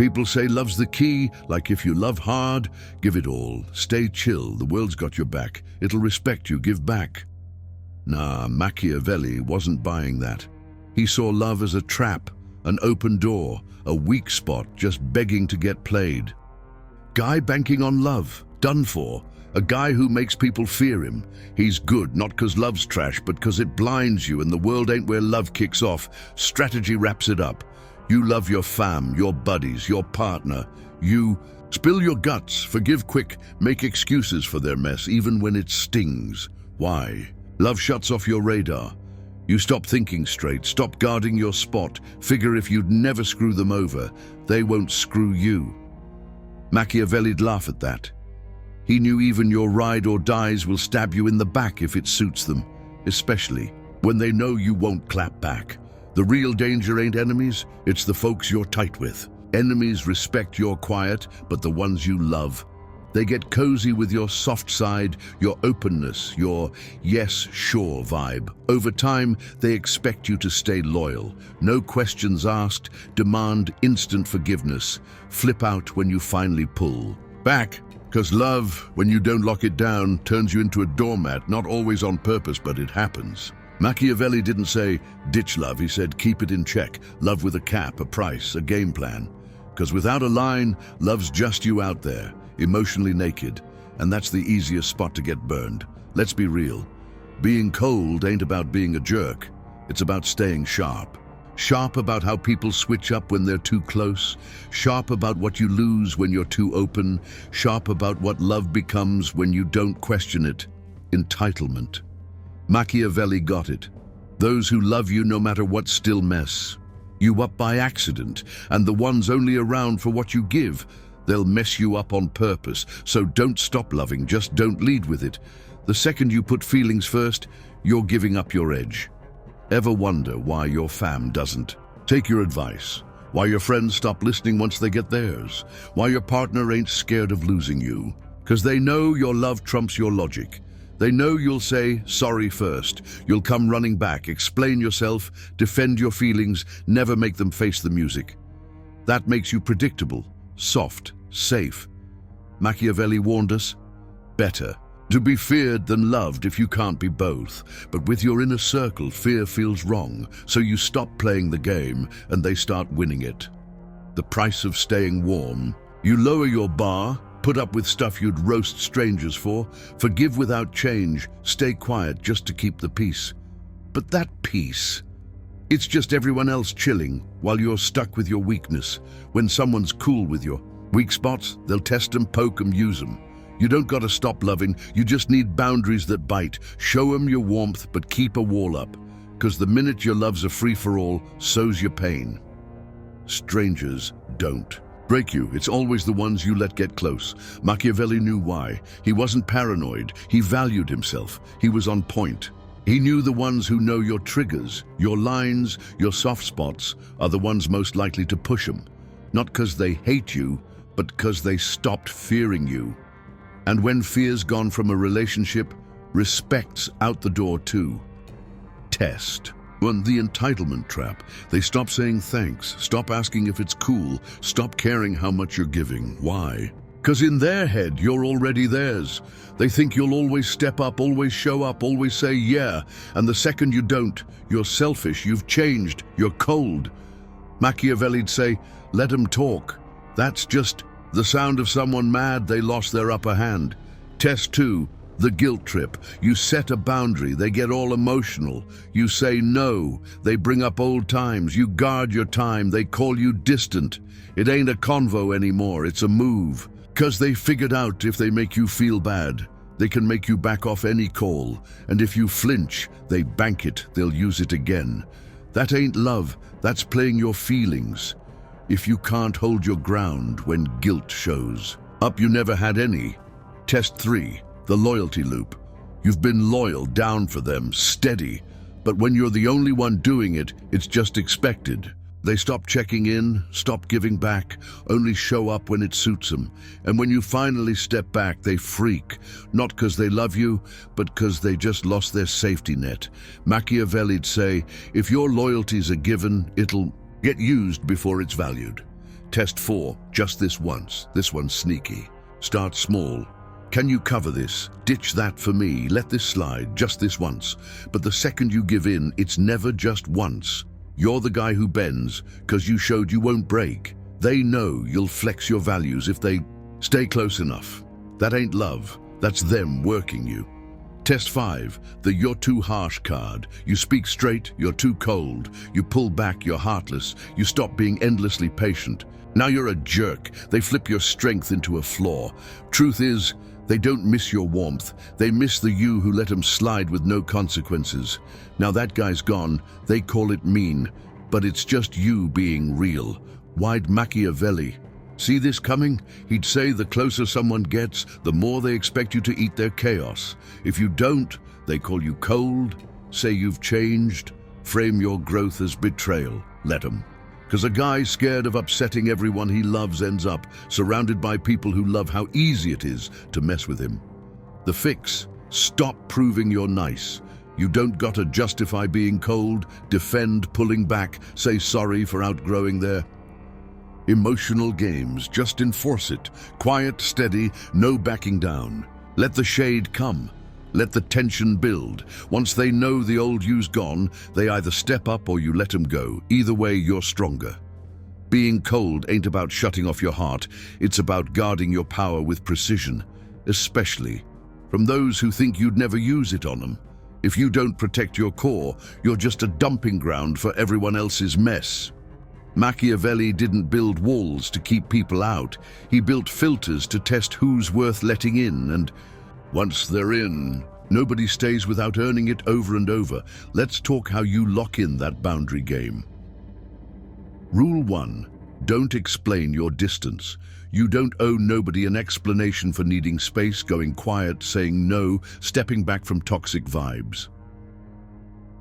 People say love's the key, like if you love hard, give it all. Stay chill, the world's got your back. It'll respect you, give back. Nah, Machiavelli wasn't buying that. He saw love as a trap, an open door, a weak spot just begging to get played. Guy banking on love, done for. A guy who makes people fear him. He's good, not 'cause love's trash, but 'cause it blinds you and the world ain't where love kicks off. Strategy wraps it up. You love your fam, your buddies, your partner. You spill your guts, forgive quick, make excuses for their mess, even when it stings. Why? Love shuts off your radar. You stop thinking straight, stop guarding your spot, figure if you'd never screw them over, they won't screw you. Machiavelli'd laugh at that. He knew even your ride or dies will stab you in the back if it suits them, especially when they know you won't clap back. The real danger ain't enemies, it's the folks you're tight with. Enemies respect your quiet, but the ones you love, they get cozy with your soft side, your openness, your yes, sure vibe. Over time, they expect you to stay loyal. No questions asked, demand instant forgiveness. Flip out when you finally pull back. 'Cause love, when you don't lock it down, turns you into a doormat, not always on purpose, but it happens. Machiavelli didn't say, ditch love, he said, keep it in check. Love with a cap, a price, a game plan. 'Cause without a line, love's just you out there, emotionally naked, and that's the easiest spot to get burned. Let's be real. Being cold ain't about being a jerk. It's about staying sharp. Sharp about how people switch up when they're too close. Sharp about what you lose when you're too open. Sharp about what love becomes when you don't question it. Entitlement. Machiavelli got it. Those who love you no matter what still mess you up by accident, and the ones only around for what you give. They'll mess you up on purpose, so don't stop loving, just don't lead with it. The second you put feelings first, you're giving up your edge. Ever wonder why your fam doesn't take your advice? Why your friends stop listening once they get theirs? Why your partner ain't scared of losing you? 'Cause they know your love trumps your logic. They know you'll say sorry first. You'll come running back, explain yourself, defend your feelings, never make them face the music. That makes you predictable, soft, safe. Machiavelli warned us, better to be feared than loved if you can't be both. But with your inner circle, fear feels wrong, so you stop playing the game and they start winning it. The price of staying warm. You lower your bar, put up with stuff you'd roast strangers for, forgive without change, stay quiet just to keep the peace. But that peace, it's just everyone else chilling while you're stuck with your weakness. When someone's cool with your weak spots, they'll test them, poke them, use them. You don't gotta stop loving, you just need boundaries that bite. Show them your warmth, but keep a wall up. 'Cause the minute your love's a free-for-all, so's your pain. Strangers don't break you, it's always the ones you let get close. Machiavelli knew why. He wasn't paranoid, he valued himself, he was on point. He knew the ones who know your triggers, your lines, your soft spots, are the ones most likely to push them. Not 'cause they hate you, but 'cause they stopped fearing you. And when fear's gone from a relationship, respect's out the door too. Test. When the entitlement trap, they stop saying thanks, stop asking if it's cool, stop caring how much you're giving. Why? 'Cause in their head, you're already theirs. They think you'll always step up, always show up, always say yeah, and the second you don't, you're selfish, you've changed, you're cold. Machiavelli'd say, let 'em talk. That's just the sound of someone mad they lost their upper hand. Test 2. The guilt trip. You set a boundary, they get all emotional. You say no, they bring up old times. You guard your time, they call you distant. It ain't a convo anymore, it's a move. 'Cause they figured out if they make you feel bad, they can make you back off any call. And if you flinch, they bank it, they'll use it again. That ain't love, that's playing your feelings. If you can't hold your ground when guilt shows up, you never had any. Test 3. The loyalty loop. You've been loyal, down for them, steady. But when you're the only one doing it, it's just expected. They stop checking in, stop giving back, only show up when it suits them. And when you finally step back, they freak. Not 'cause they love you, but 'cause they just lost their safety net. Machiavelli'd say, if your loyalty's a given, it'll get used before it's valued. Test 4, just this once. This one's sneaky. Start small. Can you cover this? Ditch that for me. Let this slide, just this once. But the second you give in, it's never just once. You're the guy who bends, 'cause you showed you won't break. They know you'll flex your values if they stay close enough. That ain't love, that's them working you. Test 5, the you're too harsh card. You speak straight, you're too cold. You pull back, you're heartless. You stop being endlessly patient. Now you're a jerk. They flip your strength into a flaw. Truth is, they don't miss your warmth. They miss the you who let them slide with no consequences. Now that guy's gone, they call it mean, but it's just you being real. Why'd Machiavelli see this coming? He'd say the closer someone gets, the more they expect you to eat their chaos. If you don't, they call you cold, say you've changed, frame your growth as betrayal. Let 'em. 'Cause a guy scared of upsetting everyone he loves ends up surrounded by people who love how easy it is to mess with him. The fix: stop proving you're nice. You don't gotta justify being cold, defend pulling back, say sorry for outgrowing their emotional games. Just enforce it. Quiet, steady, no backing down. Let the shade come. Let the tension build. Once they know the old you's gone, they either step up or you let them go. Either way, you're stronger. Being cold ain't about shutting off your heart. It's about guarding your power with precision, especially from those who think you'd never use it on them. If you don't protect your core, you're just a dumping ground for everyone else's mess. Machiavelli didn't build walls to keep people out. He built filters to test who's worth letting in, and once they're in, nobody stays without earning it over and over. Let's talk how you lock in that boundary game. Rule 1. Don't explain your distance. You don't owe nobody an explanation for needing space, going quiet, saying no, stepping back from toxic vibes.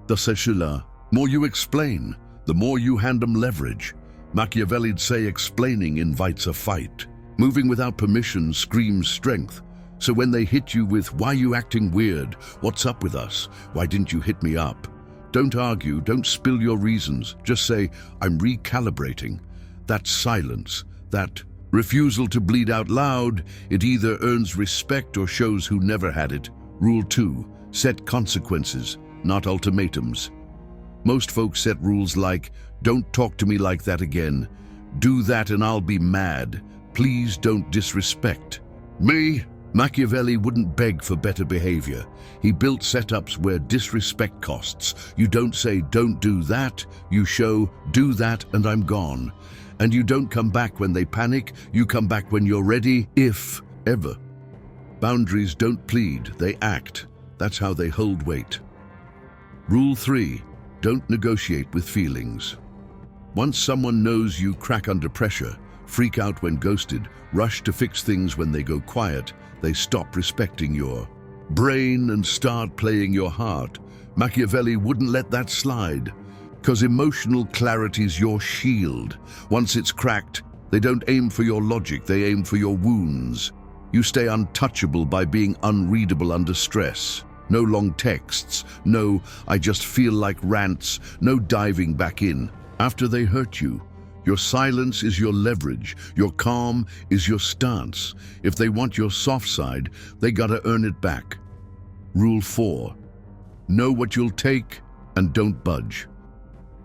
The more you explain, the more you hand them leverage. Machiavelli'd say explaining invites a fight. Moving without permission screams strength. So when they hit you with, "Why you acting weird? What's up with us? Why didn't you hit me up?" Don't argue, don't spill your reasons. Just say, "I'm recalibrating." That silence, that refusal to bleed out loud, it either earns respect or shows who never had it. Rule 2, set consequences, not ultimatums. Most folks set rules like, "Don't talk to me like that again. Do that and I'll be mad. Please don't disrespect me." Machiavelli wouldn't beg for better behavior. He built setups where disrespect costs. You don't say, "Don't do that." You show, "Do that and I'm gone." And you don't come back when they panic. You come back when you're ready, if ever. Boundaries don't plead, they act. That's how they hold weight. Rule 3. Don't negotiate with feelings. Once someone knows you crack under pressure, freak out when ghosted, rush to fix things when they go quiet, they stop respecting your brain and start playing your heart. Machiavelli wouldn't let that slide, 'cause emotional clarity's your shield. Once it's cracked, they don't aim for your logic, they aim for your wounds. You stay untouchable by being unreadable under stress. No long texts, no "I just feel like" rants, no diving back in. After they hurt you, your silence is your leverage, your calm is your stance. If they want your soft side, they gotta earn it back. Rule 4. Know what you'll take and don't budge.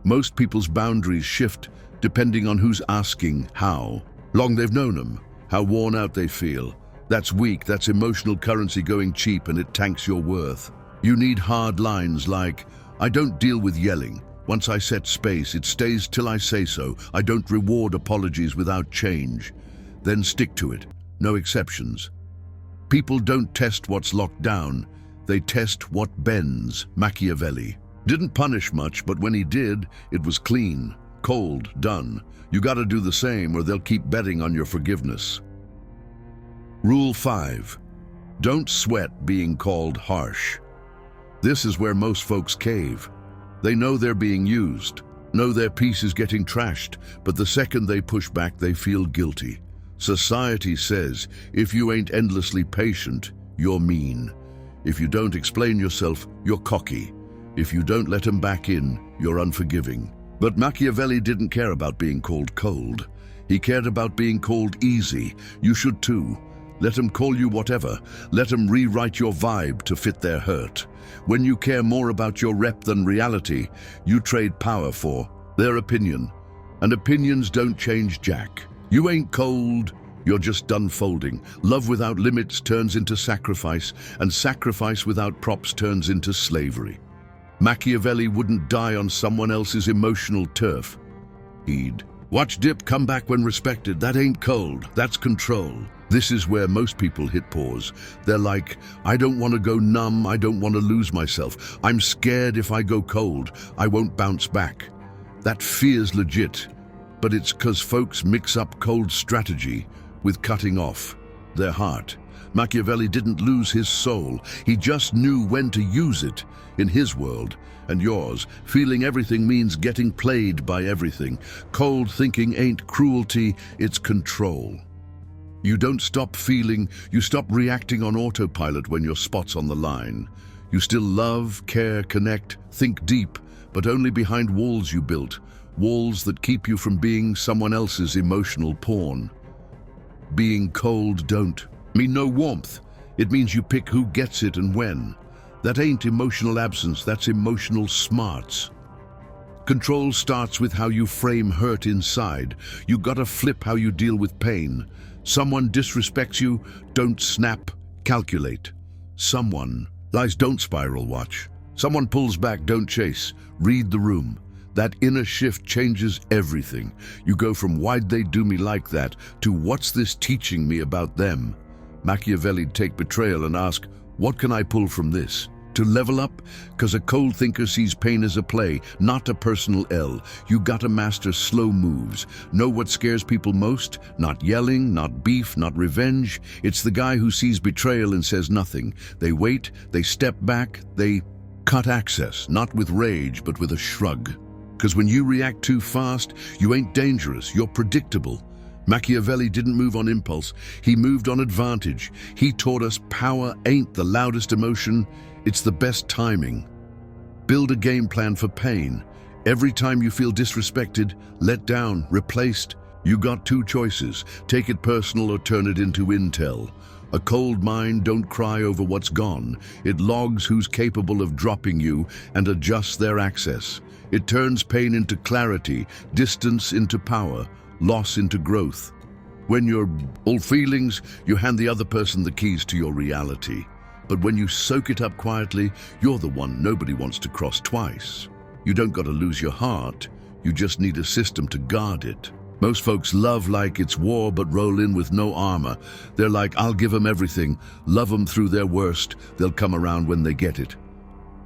Most people's boundaries shift depending on who's asking, how long they've known them, how worn out they feel. That's weak, that's emotional currency going cheap, and it tanks your worth. You need hard lines like, "I don't deal with yelling. Once I set space, it stays till I say so. I don't reward apologies without change." Then stick to it. No exceptions. People don't test what's locked down. They test what bends. Machiavelli didn't punish much, but when he did, it was clean, cold, done. You gotta do the same or they'll keep betting on your forgiveness. Rule 5. Don't sweat being called harsh. This is where most folks cave. They know they're being used, know their piece is getting trashed, but the second they push back, they feel guilty. Society says, if you ain't endlessly patient, you're mean. If you don't explain yourself, you're cocky. If you don't let them back in, you're unforgiving. But Machiavelli didn't care about being called cold. He cared about being called easy. You should too. Let them call you whatever. Let them rewrite your vibe to fit their hurt. When you care more about your rep than reality, you trade power for their opinion. And opinions don't change jack. You ain't cold, you're just done folding. Love without limits turns into sacrifice, and sacrifice without props turns into slavery. Machiavelli wouldn't die on someone else's emotional turf. He'd watch dip, come back when respected. That ain't cold, that's control. This is where most people hit pause. They're like, I don't want to go numb, I don't want to lose myself. I'm scared if I go cold, I won't bounce back. That fear's legit, but it's 'cause folks mix up cold strategy with cutting off their heart. Machiavelli didn't lose his soul, he just knew when to use it. In his world and yours, feeling everything means getting played by everything. Cold thinking ain't cruelty, it's control. You don't stop feeling, you stop reacting on autopilot when your spot's on the line. You still love, care, connect, think deep, but only behind walls you built, walls that keep you from being someone else's emotional pawn. Being cold don't mean no warmth. It means you pick who gets it and when. That ain't emotional absence, that's emotional smarts. Control starts with how you frame hurt inside. You gotta flip how you deal with pain. Someone disrespects you, don't snap, calculate. Someone lies, don't spiral, watch. Someone pulls back, don't chase, read the room. That inner shift changes everything. You go from why'd they do me like that to what's this teaching me about them? Machiavelli'd take betrayal and ask, what can I pull from this? To level up? 'Cause a cold thinker sees pain as a play, not a personal L. You gotta master slow moves. Know what scares people most? Not yelling, not beef, not revenge. It's the guy who sees betrayal and says nothing. They wait, they step back, they cut access, not with rage, but with a shrug. 'Cause when you react too fast, you ain't dangerous, you're predictable. Machiavelli didn't move on impulse, he moved on advantage. He taught us power ain't the loudest emotion, it's the best timing. Build a game plan for pain. Every time you feel disrespected, let down, replaced, you got two choices. Take it personal or turn it into intel. A cold mind don't cry over what's gone. It logs who's capable of dropping you and adjusts their access. It turns pain into clarity, distance into power, loss into growth. When you're all feelings, you hand the other person the keys to your reality. But when you soak it up quietly, you're the one nobody wants to cross twice. You don't got to lose your heart, you just need a system to guard it. Most folks love like it's war but roll in with no armor. They're like, I'll give them everything, love them through their worst, they'll come around when they get it.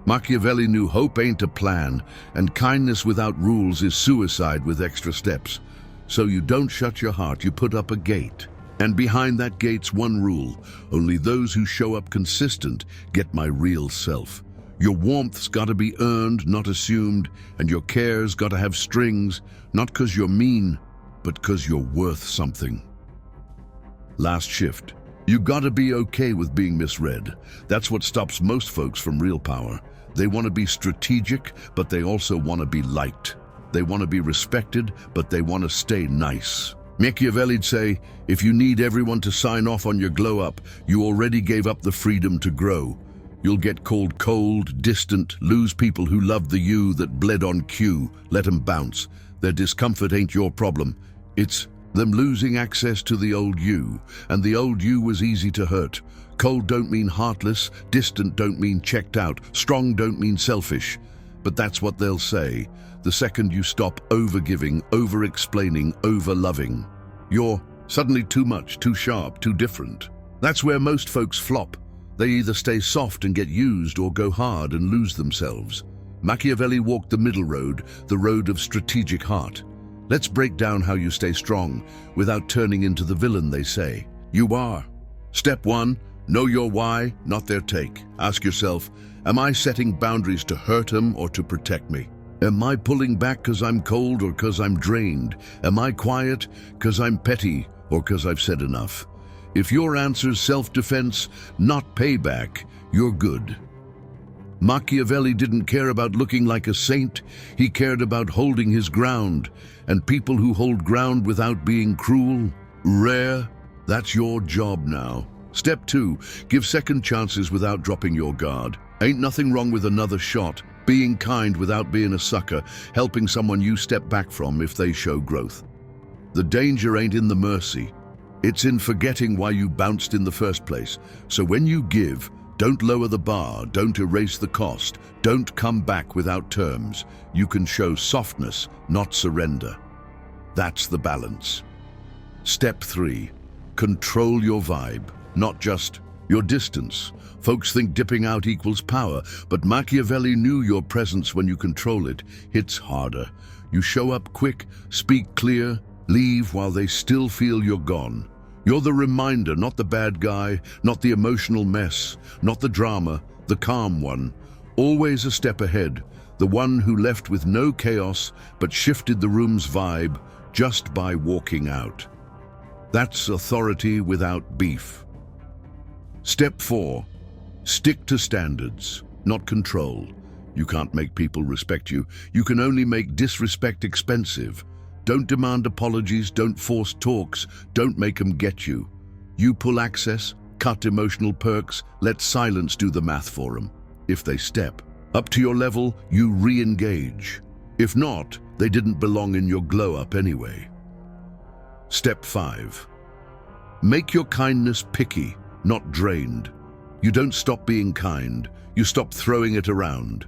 Machiavelli knew hope ain't a plan, and kindness without rules is suicide with extra steps. So you don't shut your heart, you put up a gate. And behind that gate's one rule: only those who show up consistent get my real self. Your warmth's gotta be earned, not assumed, and your care's gotta have strings, not 'cause you're mean, but 'cause you're worth something. Last shift. You gotta be okay with being misread. That's what stops most folks from real power. They want to be strategic, but they also want to be liked. They want to be respected, but they want to stay nice. Machiavelli'd say, if you need everyone to sign off on your glow up, you already gave up the freedom to grow. You'll get called cold, distant, lose people who loved the you that bled on cue. Let them bounce. Their discomfort ain't your problem. It's them losing access to the old you, and the old you was easy to hurt. Cold don't mean heartless, distant don't mean checked out, strong don't mean selfish. But that's what they'll say. The second you stop over-giving, over-explaining, over-loving, you're suddenly too much, too sharp, too different. That's where most folks flop. They either stay soft and get used or go hard and lose themselves. Machiavelli walked the middle road, the road of strategic heart. Let's break down how you stay strong without turning into the villain they say you are. Step 1, know your why, not their take. Ask yourself, am I setting boundaries to hurt them or to protect me? Am I pulling back because I'm cold or because I'm drained? Am I quiet because I'm petty or because I've said enough? If your answer's self-defense, not payback, you're good. Machiavelli didn't care about looking like a saint, he cared about holding his ground, and people who hold ground without being cruel, rare, that's your job now. Step 2, give second chances without dropping your guard. Ain't nothing wrong with another shot, being kind without being a sucker, helping someone you step back from if they show growth. The danger ain't in the mercy, it's in forgetting why you bounced in the first place. So when you give, don't lower the bar, don't erase the cost, don't come back without terms. You can show softness, not surrender. That's the balance. Step 3, control your vibe, not just your distance. Folks think dipping out equals power, but Machiavelli knew your presence when you control it hits harder. You show up quick, speak clear, leave while they still feel you're gone. You're the reminder, not the bad guy, not the emotional mess, not the drama, the calm one. Always a step ahead, the one who left with no chaos but shifted the room's vibe just by walking out. That's authority without beef. Step 4, stick to standards, not control. You can't make people respect you. You can only make disrespect expensive. Don't demand apologies, don't force talks, don't make them get you. You pull access, cut emotional perks, let silence do the math for them. If they step up to your level, you re-engage. If not, they didn't belong in your glow-up anyway. Step 5, make your kindness picky, not drained. You don't stop being kind, you stop throwing it around.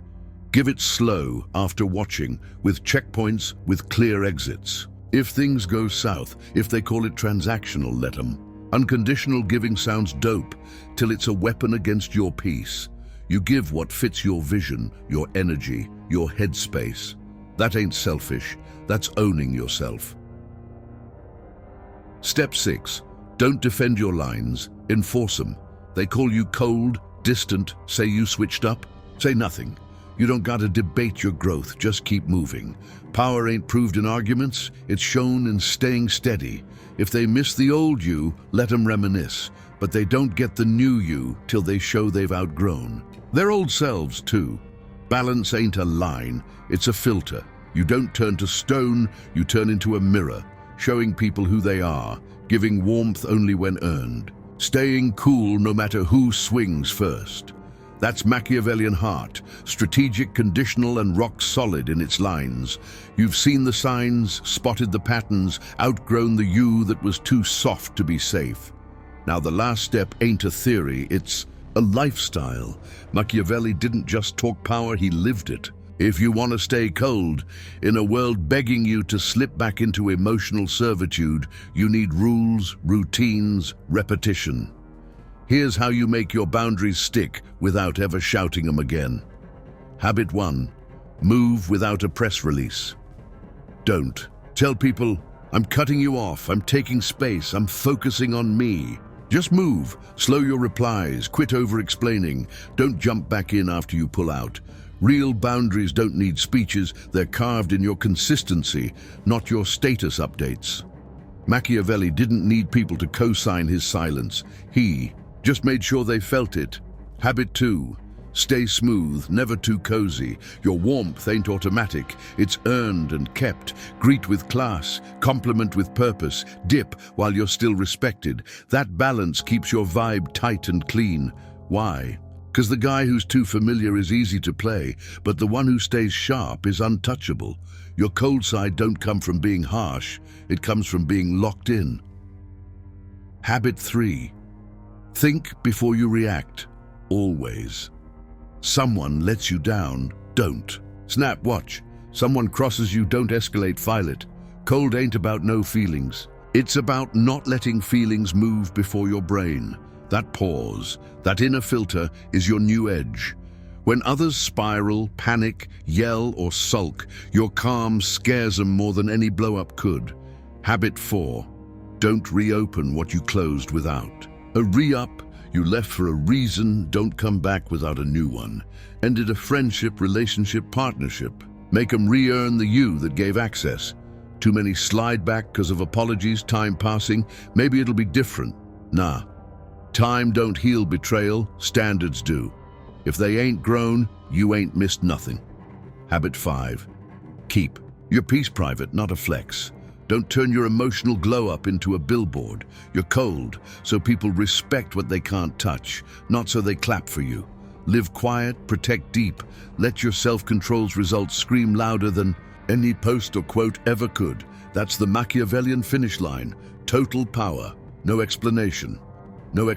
Give it slow after watching, with checkpoints, with clear exits. If things go south, if they call it transactional, let them. Unconditional giving sounds dope, till it's a weapon against your peace. You give what fits your vision, your energy, your headspace. That ain't selfish, that's owning yourself. Step 6, don't defend your lines, enforce them. They call you cold, distant, say you switched up, say nothing. You don't gotta debate your growth, just keep moving. Power ain't proved in arguments, it's shown in staying steady. If they miss the old you, let them reminisce, but they don't get the new you till they show they've outgrown their old selves too. Balance ain't a line, it's a filter. You don't turn to stone, you turn into a mirror, showing people who they are, giving warmth only when earned, staying cool no matter who swings first. That's Machiavellian heart, strategic, conditional, and rock solid in its lines. You've seen the signs, spotted the patterns, outgrown the you that was too soft to be safe. Now the last step ain't a theory, it's a lifestyle. Machiavelli didn't just talk power, he lived it. If you want to stay cold, in a world begging you to slip back into emotional servitude, you need rules, routines, repetition. Here's how you make your boundaries stick without ever shouting them again. Habit 1, move without a press release. Don't. Tell people, I'm cutting you off, I'm taking space, I'm focusing on me. Just move, slow your replies, quit over-explaining. Don't jump back in after you pull out. Real boundaries don't need speeches, they're carved in your consistency, not your status updates. Machiavelli didn't need people to co-sign his silence. He just made sure they felt it. Habit 2, stay smooth, never too cozy. Your warmth ain't automatic, it's earned and kept. Greet with class, compliment with purpose, dip while you're still respected. That balance keeps your vibe tight and clean. Why? Because the guy who's too familiar is easy to play, but the one who stays sharp is untouchable. Your cold side don't come from being harsh, it comes from being locked in. Habit 3, think before you react, always. Someone lets you down, don't. Snap, watch. Someone crosses you, don't escalate, file it. Cold ain't about no feelings. It's about not letting feelings move before your brain. That pause, that inner filter is your new edge. When others spiral, panic, yell, or sulk, your calm scares them more than any blow-up could. Habit 4, don't reopen what you closed without. A re-up you left for a reason, don't come back without a new one. Ended a friendship, relationship, partnership. Make them re-earn the you that gave access. Too many slide back because of apologies, time passing. Maybe it'll be different. Nah. Time don't heal betrayal, standards do. If they ain't grown, You ain't missed nothing. Habit 5. Keep your peace private, not a flex. Don't turn your emotional glow up into a billboard. You're cold, so people respect what they can't touch, not so they clap for you. Live quiet, protect deep. Let your self-control's results scream louder than any post or quote ever could. That's the Machiavellian finish line. Total power. No explanation. No